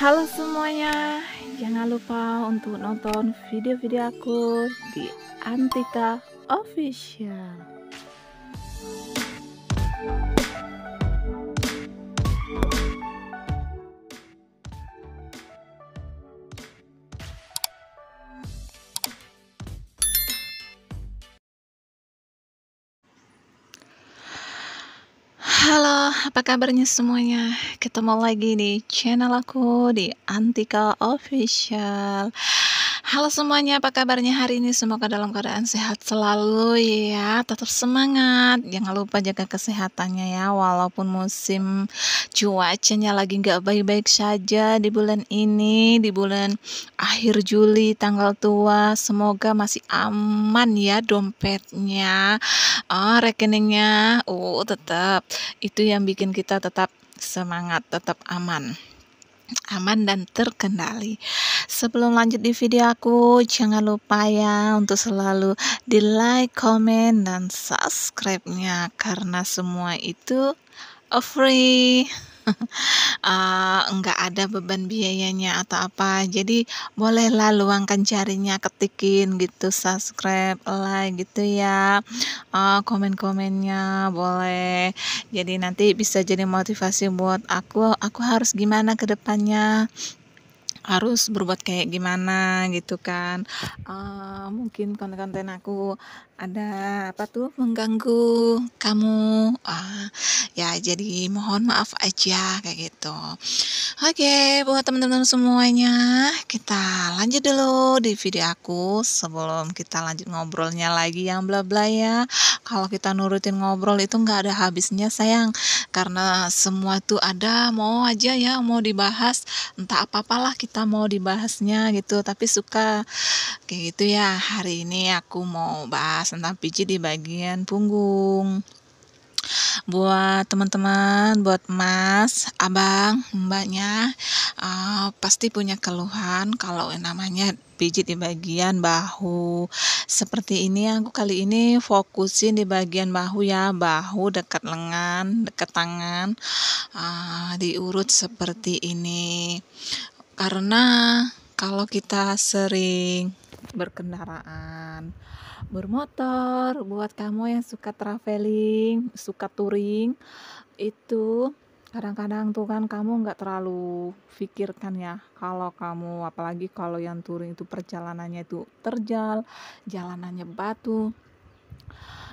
Halo semuanya, jangan lupa untuk nonton video-video aku di Antika Official. Halo, apa kabarnya semuanya? Ketemu lagi di channel aku di Antika Official. Halo semuanya, apa kabarnya hari ini? Semoga dalam keadaan sehat selalu ya. Tetap semangat. Jangan lupa jaga kesehatannya ya. Walaupun musim cuacanya lagi nggak baik-baik saja di bulan ini, di bulan akhir Juli tanggal tua. Semoga masih aman ya dompetnya, rekeningnya. Tetap itu yang bikin kita tetap semangat, tetap aman dan terkendali. Sebelum lanjut di video aku, jangan lupa ya untuk selalu di like, komen, dan subscribe-nya karena semua itu free. Enggak ada beban biayanya atau apa, jadi bolehlah luangkan jarinya, ketikin gitu subscribe, like gitu ya. Komen-komennya boleh, jadi nanti bisa jadi motivasi buat aku harus gimana ke depannya, harus berbuat kayak gimana gitu kan. Mungkin konten-konten aku ada mengganggu kamu, ya jadi mohon maaf aja kayak gitu. Oke, buat teman-teman semuanya, kita lanjut dulu di video aku sebelum kita lanjut ngobrolnya lagi yang bla bla ya. Kalau kita nurutin ngobrol itu nggak ada habisnya sayang, karena semua tuh ada mau aja ya mau dibahas, entah apa-apalah kita mau dibahasnya gitu, tapi suka kayak gitu ya. Hari ini aku mau bahas tentang pijit di bagian punggung. Buat teman-teman, buat mas, abang, mbaknya, pasti punya keluhan kalau namanya pijit di bagian bahu. Seperti ini aku kali ini fokusin di bagian bahu ya, bahu dekat lengan, dekat tangan, diurut seperti ini. Karena kalau kita sering berkendaraan, bermotor, buat kamu yang suka traveling, suka touring, itu kadang-kadang tuh kan kamu nggak terlalu pikirkan ya, kalau kamu apalagi kalau yang touring itu perjalanannya itu terjal, jalanannya batu,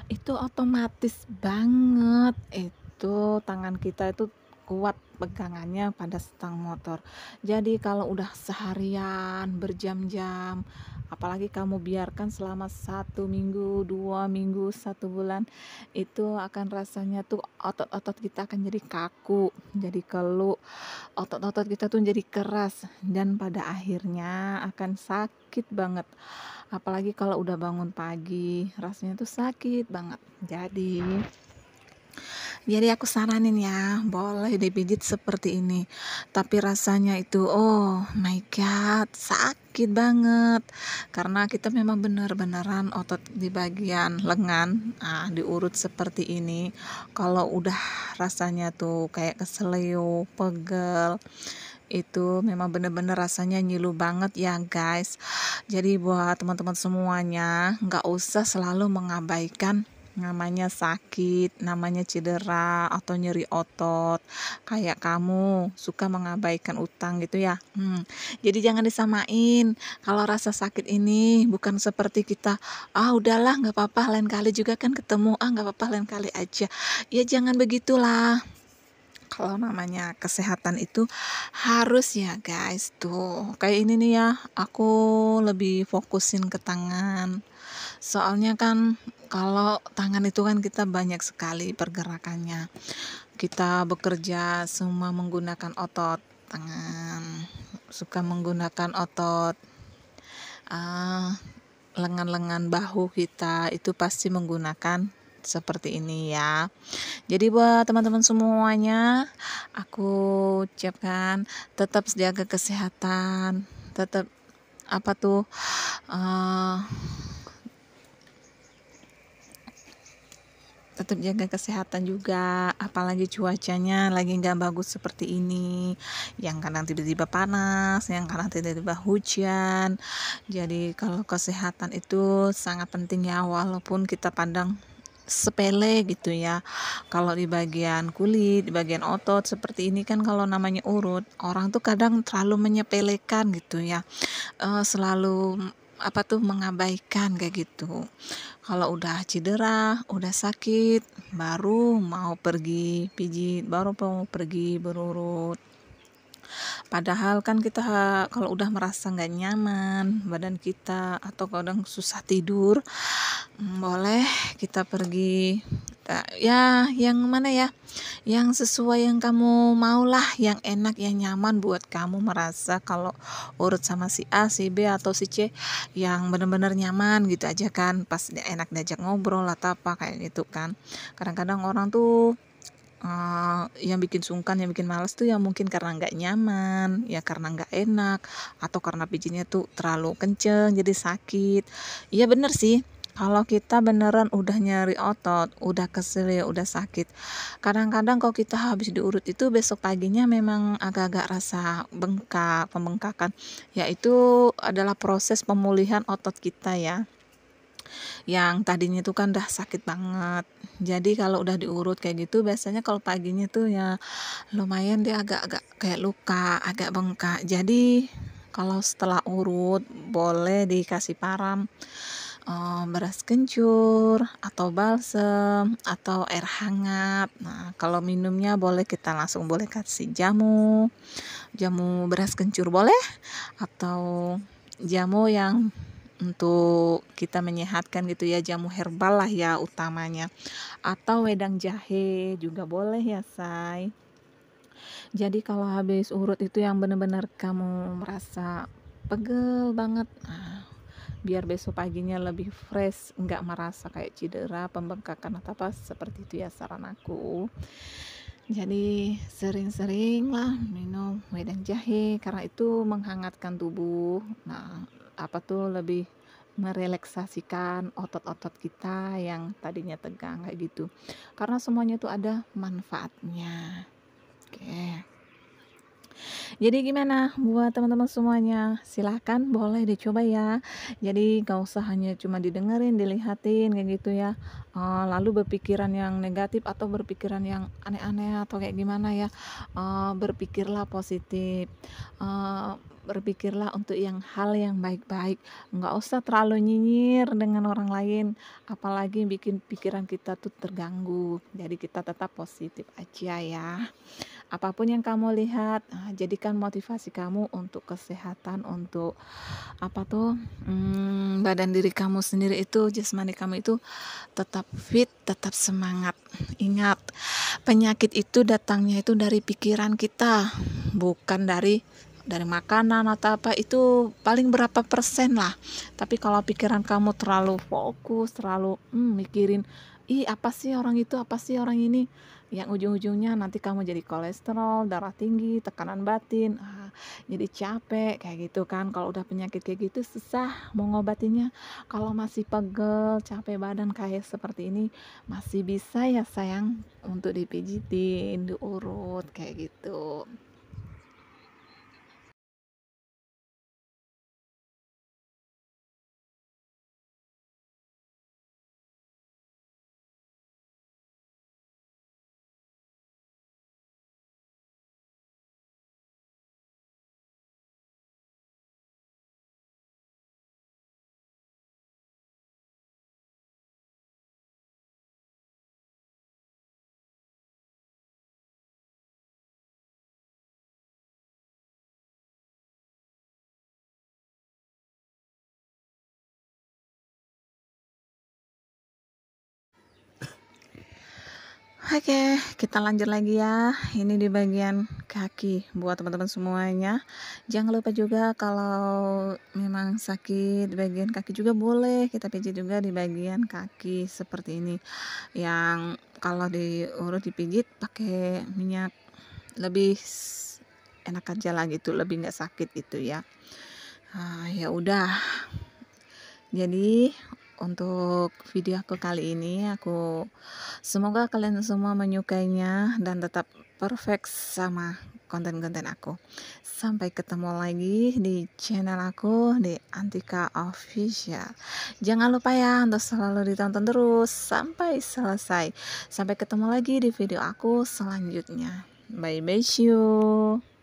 itu otomatis banget itu tangan kita itu kuat pegangannya pada stang motor. Jadi kalau udah seharian berjam-jam, apalagi kamu biarkan selama 1 minggu, 2 minggu, 1 bulan, itu akan rasanya tuh otot-otot kita akan jadi kaku, jadi keluh, otot-otot kita tuh jadi keras, dan pada akhirnya akan sakit banget. Apalagi kalau udah bangun pagi, rasanya tuh sakit banget. Jadi aku saranin ya, boleh dipijit seperti ini. Tapi rasanya itu, oh my god, sakit banget. Karena kita memang benar-benaran otot di bagian lengan, diurut seperti ini. Kalau udah rasanya tuh kayak keseleo, pegel, itu memang bener-bener rasanya nyilu banget ya guys. Jadi buat teman-teman semuanya, nggak usah selalu mengabaikan namanya sakit, namanya cedera atau nyeri otot. Kayak kamu suka mengabaikan utang gitu ya. Jadi jangan disamain. Kalau rasa sakit ini bukan seperti kita, udahlah nggak apa-apa lain kali juga kan ketemu, nggak apa-apa lain kali aja. Ya jangan begitulah. Kalau namanya kesehatan itu harus ya guys, tuh kayak ini nih ya, aku lebih fokusin ke tangan. Soalnya kan kalau tangan itu kan kita banyak sekali pergerakannya. Kita bekerja semua menggunakan otot tangan, suka menggunakan otot lengan-lengan bahu kita, itu pasti menggunakan seperti ini ya. Jadi buat teman-teman semuanya, aku ucapkan tetap jaga kesehatan, tetap tetap jaga kesehatan juga, apalagi cuacanya lagi nggak bagus seperti ini, yang kadang tiba-tiba panas, yang kadang tiba-tiba hujan. Jadi kalau kesehatan itu sangat penting ya, walaupun kita pandang sepele gitu ya. Kalau di bagian kulit, di bagian otot seperti ini kan, kalau namanya urut, orang tuh kadang terlalu menyepelekan gitu ya. Selalu apa tuh, mengabaikan kayak gitu. Kalau udah cedera, udah sakit, baru mau pergi pijit, baru mau pergi berurut. Padahal kan kita kalau udah merasa nggak nyaman badan kita, atau kadang susah tidur, boleh kita pergi ya yang mana ya, yang sesuai yang kamu maulah, yang enak, yang nyaman buat kamu, merasa kalau urut sama si A, si B, atau si C yang benar-benar nyaman gitu aja kan, pas enak diajak ngobrol atau apa kayak gitu kan. Kadang-kadang orang tuh yang bikin sungkan, yang bikin males tuh ya mungkin karena nggak nyaman, ya karena nggak enak, atau karena pijinya tuh terlalu kenceng jadi sakit. Iya bener sih, kalau kita beneran udah nyari otot, udah kesel ya, udah sakit, kadang-kadang kalau kita habis diurut itu besok paginya memang agak-agak rasa bengkak, pembengkakan, yaitu adalah proses pemulihan otot kita ya, yang tadinya tuh kan udah sakit banget. Jadi kalau udah diurut kayak gitu, biasanya kalau paginya tuh ya lumayan dia agak-agak kayak luka, agak bengkak. Jadi kalau setelah urut boleh dikasih param, beras kencur atau balsem atau air hangat. Nah, kalau minumnya boleh kita langsung boleh kasih jamu beras kencur boleh, atau jamu yang untuk kita menyehatkan gitu ya, jamu herbal lah ya utamanya, atau wedang jahe juga boleh ya say. Jadi kalau habis urut itu yang benar-benar kamu merasa pegel banget, biar besok paginya lebih fresh, nggak merasa kayak cedera, pembengkakan atau apa seperti itu ya saran aku. Jadi sering-sering lah minum wedang jahe, karena itu menghangatkan tubuh. Nah, apa tuh, lebih merelaksasikan otot-otot kita yang tadinya tegang kayak gitu. Karena semuanya itu ada manfaatnya. Oke. Jadi gimana buat teman-teman semuanya? Silahkan boleh dicoba ya. Jadi gak usah hanya cuma didengerin, dilihatin kayak gitu ya. Lalu berpikiran yang negatif atau berpikiran yang aneh-aneh atau kayak gimana ya. Berpikirlah positif. Eh, Berpikirlah untuk yang hal yang baik-baik. Nggak usah terlalu nyinyir dengan orang lain, apalagi bikin pikiran kita tuh terganggu. Jadi kita tetap positif aja ya. Apapun yang kamu lihat, jadikan motivasi kamu untuk kesehatan, untuk apa tuh, badan diri kamu sendiri itu, jasmani kamu itu tetap fit, tetap semangat. Ingat, penyakit itu datangnya itu dari pikiran kita, bukan dari makanan atau apa, itu paling berapa persen lah. Tapi kalau pikiran kamu terlalu fokus, terlalu mikirin, ih apa sih orang itu, apa sih orang ini, yang ujung-ujungnya nanti kamu jadi kolesterol, darah tinggi, tekanan batin, jadi capek kayak gitu kan. Kalau udah penyakit kayak gitu susah mau ngobatinnya. Kalau masih pegel, capek badan kayak seperti ini, masih bisa ya sayang untuk dipijitin, diurut kayak gitu. Oke, kita lanjut lagi ya. Ini di bagian kaki buat teman-teman semuanya. Jangan lupa juga kalau memang sakit di bagian kaki juga boleh kita pijit juga di bagian kaki seperti ini. Yang kalau diurut dipijit pakai minyak lebih enak aja lah gitu, lebih nggak sakit gitu ya. Ya udah. Jadi untuk video aku kali ini. Semoga kalian semua menyukainya dan tetap perfect sama konten-konten aku. Sampai ketemu lagi di channel aku di Antika Official. Jangan lupa ya untuk selalu ditonton terus sampai selesai. Sampai ketemu lagi di video aku selanjutnya. Bye bye, see you.